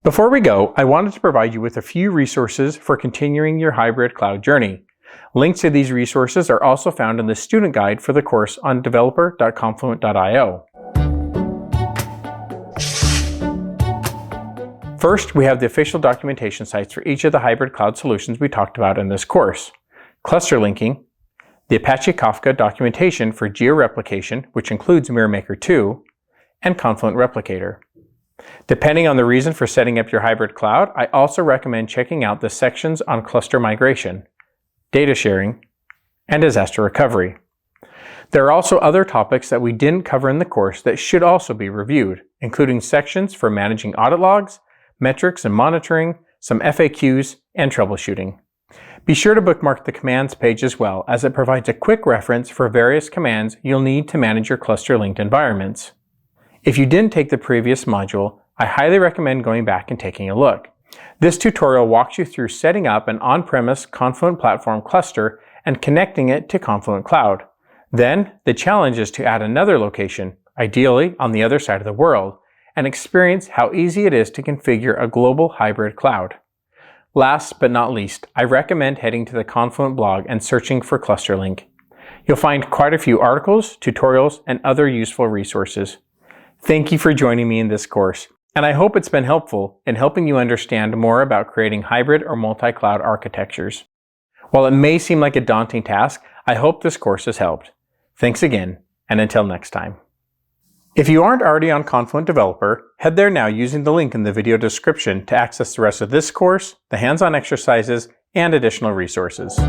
Before we go, I wanted to provide you with a few resources for continuing your hybrid cloud journey. Links to these resources are also found in the student guide for the course on developer.confluent.io. First, we have the official documentation sites for each of the hybrid cloud solutions we talked about in this course. Cluster linking, the Apache Kafka documentation for geo-replication, which includes MirrorMaker 2, and Confluent Replicator. Depending on the reason for setting up your hybrid cloud, I also recommend checking out the sections on cluster migration, data sharing, and disaster recovery. There are also other topics that we didn't cover in the course that should also be reviewed, including sections for managing audit logs, metrics and monitoring, some FAQs, and troubleshooting. Be sure to bookmark the commands page as well, as it provides a quick reference for various commands you'll need to manage your cluster-linked environments. If you didn't take the previous module, I highly recommend going back and taking a look. This tutorial walks you through setting up an on-premise Confluent Platform cluster and connecting it to Confluent Cloud. Then, the challenge is to add another location, ideally on the other side of the world, and experience how easy it is to configure a global hybrid cloud. Last but not least, I recommend heading to the Confluent blog and searching for ClusterLink. You'll find quite a few articles, tutorials, and other useful resources. Thank you for joining me in this course, and I hope it's been helpful in helping you understand more about creating hybrid or multi-cloud architectures. While it may seem like a daunting task, I hope this course has helped. Thanks again, and until next time. If you aren't already on Confluent Developer, head there now using the link in the video description to access the rest of this course, the hands-on exercises, and additional resources.